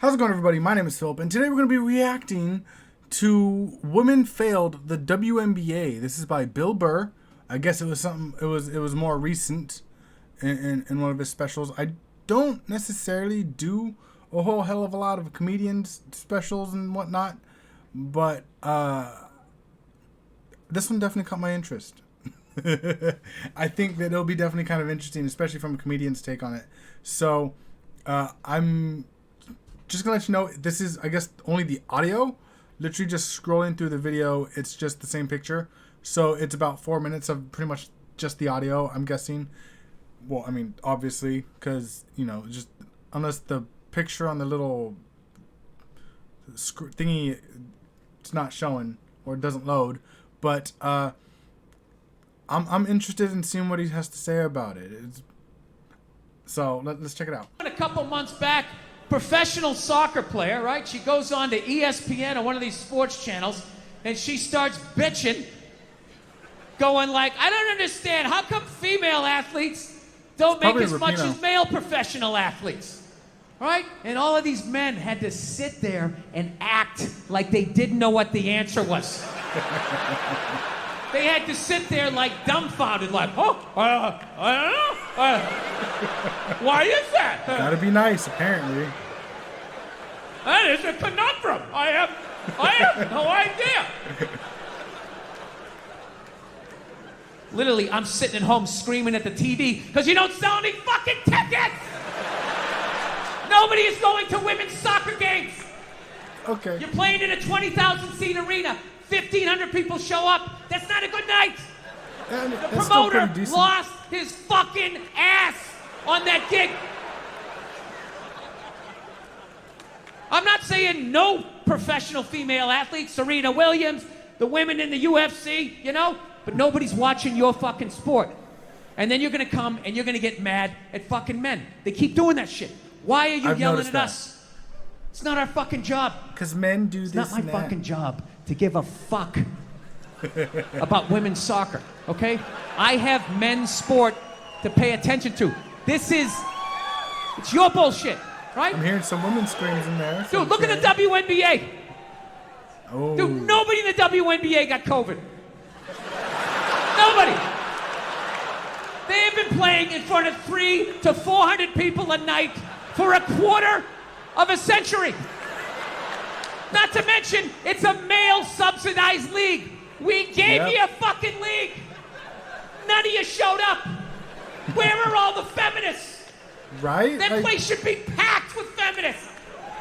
How's it going, everybody? My name is Philip, and today we're going to be reacting to "Women Failed the WNBA." This is by Bill Burr. I guess it was something. It was more recent in one of his specials. I don't necessarily do a whole hell of a lot of comedians specials and whatnot, but this one definitely caught my interest. I think that it'll be definitely kind of interesting, especially from a comedian's take on it. So I'm just gonna let you know, this is, I guess, only the audio. Literally just scrolling through the video, it's just the same picture. So it's about 4 minutes of pretty much just the audio, I'm guessing. Well, I mean, obviously, because, you know, just unless the picture on the little thingy, it's not showing or it doesn't load. But I'm interested in seeing what he has to say about it. So let's check it out. A couple months back, professional soccer player, right? She goes on to ESPN or one of these sports channels, and she starts bitching, going like, I don't understand, how come female athletes don't make as much as male professional athletes? Right? And all of these men had to sit there and act like they didn't know what the answer was. They had to sit there like dumbfounded, like, I don't know. Why is that? Gotta be nice, apparently. That is a conundrum. I have no idea. Literally, I'm sitting at home screaming at the TV because you don't sell any fucking tickets. Nobody is going to women's soccer games. Okay. You're playing in a 20,000 seat arena. 1,500 people show up. That's not a good night. The promoter lost his fucking ass on that gig. I'm not saying no professional female athletes, Serena Williams, the women in the UFC, you know, but nobody's watching your fucking sport. And then you're gonna come and you're gonna get mad at fucking men. They keep doing that shit. Why are you yelling at us? It's not our fucking job. Because men do this. It's not my fucking job to give a fuck about women's soccer, okay? I have men's sport to pay attention to. It's your bullshit, right? I'm hearing some women's screams in there. Dude, look at the WNBA. Oh. Dude, nobody in the WNBA got COVID. Nobody. They have been playing in front of 300 to 400 people a night for a quarter of a century. Not to mention, it's a male-subsidized league. We gave you a fucking league. None of you showed up. Where are all the feminists? Right? That place should be packed with feminists.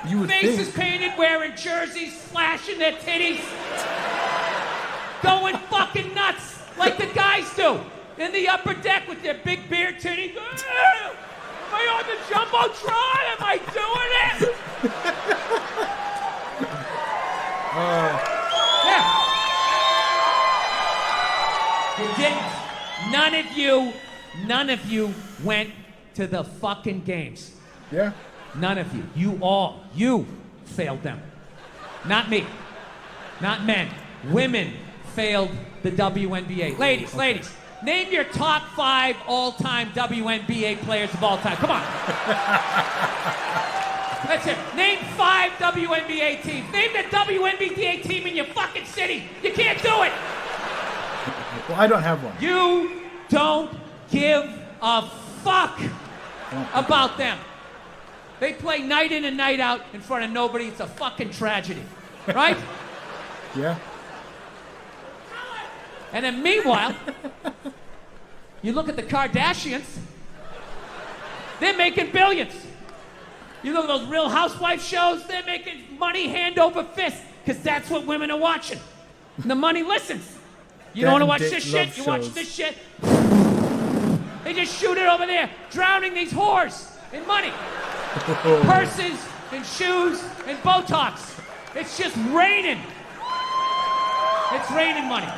You would Faces think. painted, wearing jerseys, flashing their titties. Going fucking nuts like the guys do. In the upper deck with their big beer titties. Am I on the Jumbotron? Am I doing it? Yeah. You didn't. None of you went to the fucking games. Yeah. None of you. You failed them. Not me. Not men. Women failed the WNBA. Ladies, name your top 5 all-time WNBA players of all time. Come on. That's it. Name 5 WNBA teams. Name the WNBA team in your fucking city. You can't do it. Well, I don't have one. You don't give a fuck about them. They play night in and night out in front of nobody. It's a fucking tragedy. Right? Yeah. And then meanwhile, you look at the Kardashians, they're making billions. You look at those Real Housewives shows, they're making money hand over fist, because that's what women are watching. And the money listens. You don't want to watch this shit? You watch this shit? They just shoot it over there, drowning these whores in money. Purses and shoes and Botox. It's just raining. It's raining money.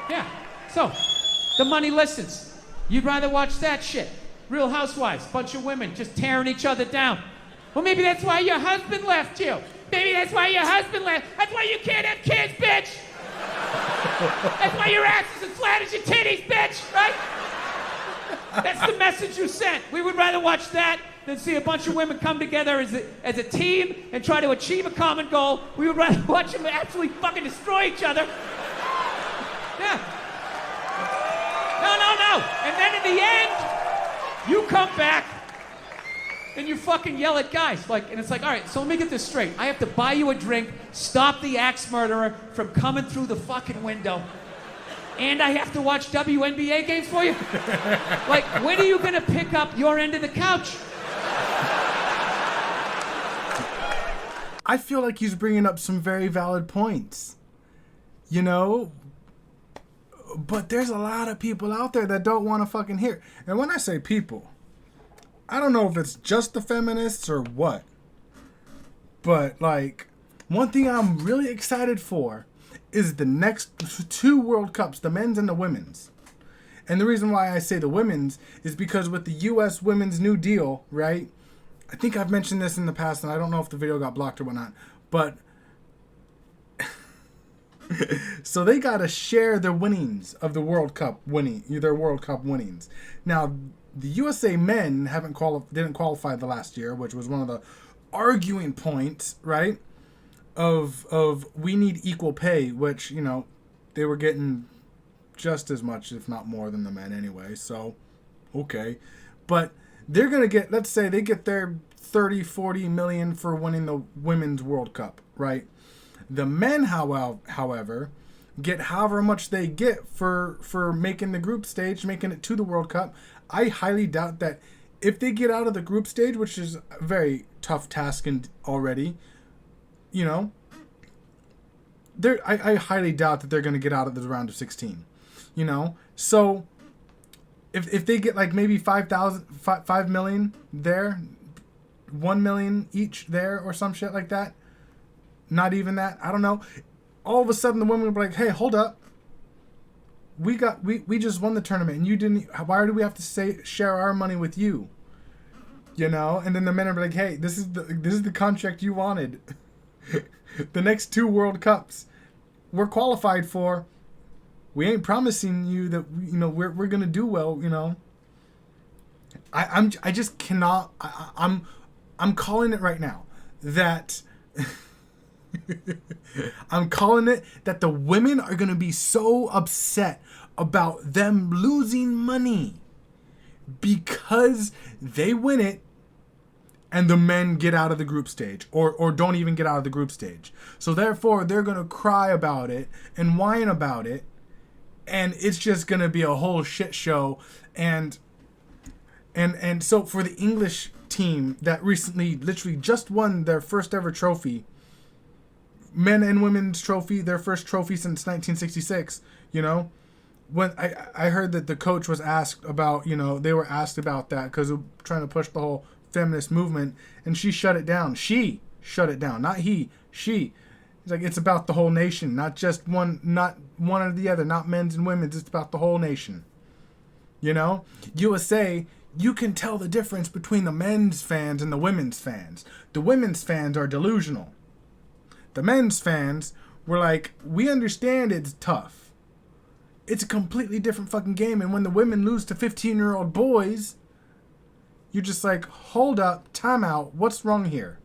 Yeah, so the money listens. You'd rather watch that shit. Real Housewives, bunch of women just tearing each other down. Well, maybe that's why your husband left you. Maybe that's why your husband left. That's why you can't have kids, bitch. That's why your ass is as flat as your titties, bitch, right? That's the message you sent. We would rather watch that than see a bunch of women come together as a team and try to achieve a common goal. We would rather watch them absolutely fucking destroy each other. Yeah. No. And then in the end, you come back and you fucking yell at guys. And it's like, all right, so let me get this straight. I have to buy you a drink, stop the axe murderer from coming through the fucking window, and I have to watch WNBA games for you? When are you gonna pick up your end of the couch? I feel like he's bringing up some very valid points, you know? But there's a lot of people out there that don't want to fucking hear. And when I say people, I don't know if it's just the feminists or what. But, one thing I'm really excited for is the next 2 World Cups, the men's and the women's. And the reason why I say the women's is because with the U.S. Women's New Deal, right? I think I've mentioned this in the past, and I don't know if the video got blocked or whatnot, but so they got to share their winnings of the World Cup their World Cup winnings. Now, the USA men didn't qualify the last year, which was one of the arguing points, right? Of we need equal pay, which, they were getting just as much, if not more, than the men anyway. So, okay. But they're going to get, let's say they get their 30, 40 million for winning the Women's World Cup, right? The men, however, get however much they get for making the group stage, making it to the World Cup. I highly doubt that if they get out of the group stage, which is a very tough task already, I highly doubt that they're going to get out of the round of 16, So if they get maybe 5 million there, 1 million each there or some shit like that, not even that, I don't know. All of a sudden the women will be like, hey, hold up. We just won the tournament and you didn't. Why do we have to share our money with you? And then the men are like, hey, this is the contract you wanted. The next 2 World Cups we're qualified for. We ain't promising you that we're gonna do well. I just cannot. I'm calling it right now that. I'm calling it that the women are going to be so upset about them losing money because they win it and the men get out of the group stage or don't even get out of the group stage. So therefore they're going to cry about it and whine about it, and it's just going to be a whole shit show. And so for the English team that recently literally just won their first ever trophy, men and women's trophy, their first trophy since 1966, when I heard that the coach was asked about, they were asked about that because they're trying to push the whole feminist movement, and she shut it down. She shut it down, not he, she. It's it's about the whole nation, not just not one or the other, not men's and women's, it's about the whole nation. USA, you can tell the difference between the men's fans and the women's fans. The women's fans are delusional. The men's fans were like, we understand it's tough. It's a completely different fucking game. And when the women lose to 15-year-old boys, you're just like, hold up, time out. What's wrong here?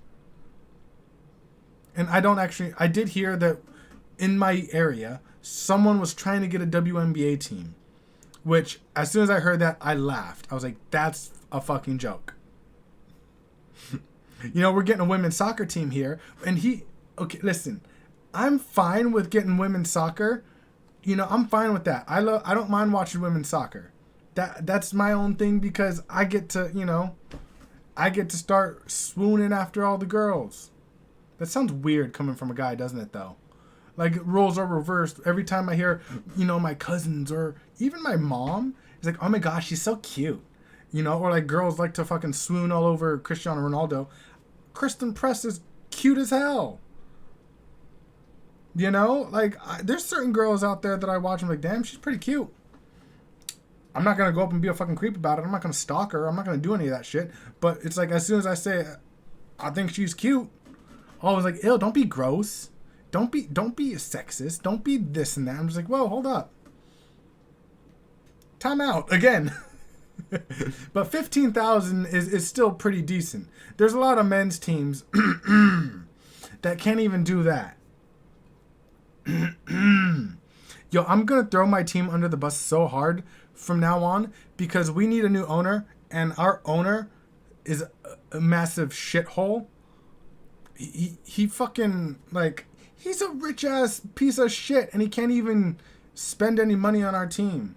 And I did hear that in my area, someone was trying to get a WNBA team. Which, as soon as I heard that, I laughed. I was like, that's a fucking joke. We're getting a women's soccer team here. And okay, listen, I'm fine with getting women's soccer. I'm fine with that. I don't mind watching women's soccer. That's my own thing because I get to start swooning after all the girls. That sounds weird coming from a guy, doesn't it, though? Roles are reversed. Every time I hear, my cousins or even my mom is like, oh my gosh, she's so cute. Or girls like to fucking swoon all over Cristiano Ronaldo. Kristen Press is cute as hell. There's certain girls out there that I watch and I'm like, damn, she's pretty cute. I'm not going to go up and be a fucking creep about it. I'm not going to stalk her. I'm not going to do any of that shit. But it's as soon as I say, I think she's cute, I was like, ew, don't be gross. Don't be a sexist. Don't be this and that. I'm just like, whoa, hold up. Time out. Again. But 15,000 is still pretty decent. There's a lot of men's teams that can't even do that. Yo, I'm going to throw my team under the bus so hard from now on because we need a new owner, and our owner is a massive shithole. He fucking, like, he's a rich-ass piece of shit, and he can't even spend any money on our team.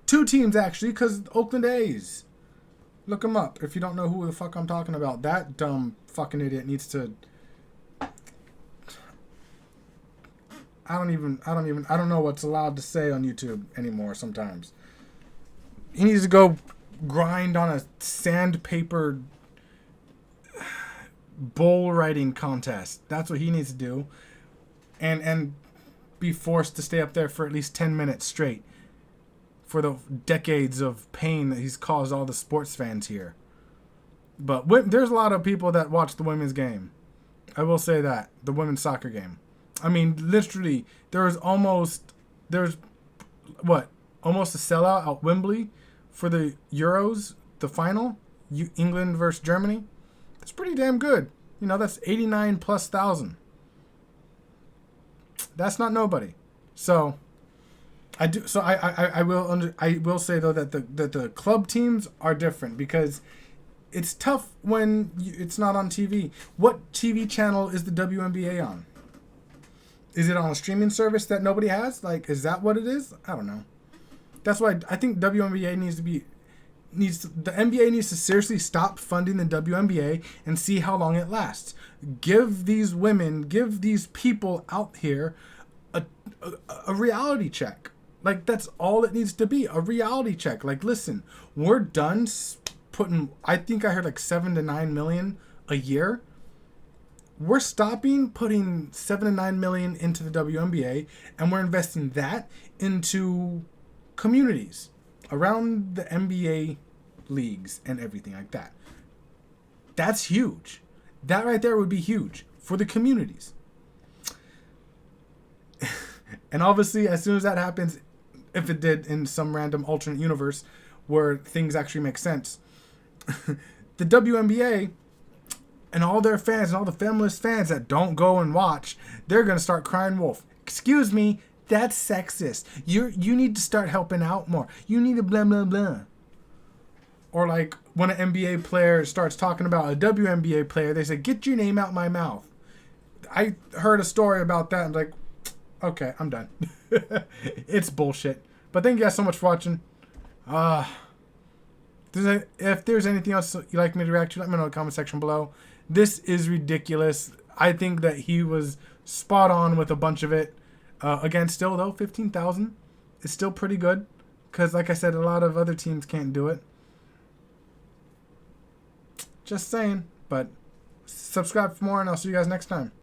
2 teams, actually, because Oakland A's. Look him up if you don't know who the fuck I'm talking about. That dumb fucking idiot needs to... I don't know what's allowed to say on YouTube anymore sometimes. He needs to go grind on a sandpaper bull riding contest. That's what he needs to do. And be forced to stay up there for at least 10 minutes straight for the decades of pain that he's caused all the sports fans here. But there's a lot of people that watch the women's game. I will say that. The women's soccer game. I mean, literally, almost a sellout at Wembley for the Euros, the final, England versus Germany. That's pretty damn good. You know, that's 89,000+. That's not nobody. So I will say though that the club teams are different because it's tough when it's not on TV. What TV channel is the WNBA on? Is it on a streaming service that nobody has? Like, is that what it is? I don't know. That's why I think WNBA the NBA needs to seriously stop funding the WNBA and see how long it lasts. Give these women, give these people out here a reality check. Like, that's all it needs to be, a reality check. Like, listen, we're done putting, I think I heard like 7 to 9 million a year. We're stopping putting 7 to 9 million into the WNBA, and we're investing that into communities around the NBA leagues and everything like that. That's huge. That right there would be huge for the communities. And obviously, as soon as that happens, if it did in some random alternate universe where things actually make sense, the WNBA and all their fans and all the feminist fans that don't go and watch, they're going to start crying wolf. Excuse me, that's sexist. You need to start helping out more. You need to blah, blah, blah. Or like when an NBA player starts talking about a WNBA player, they say, get your name out my mouth. I heard a story about that and like, okay, I'm done. It's bullshit. But thank you guys so much for watching. If there's anything else you'd like me to react to, let me know in the comment section below. This is ridiculous. I think that he was spot on with a bunch of it. Again, still though, 15,000 is still pretty good. Because like I said, a lot of other teams can't do it. Just saying. But subscribe for more and I'll see you guys next time.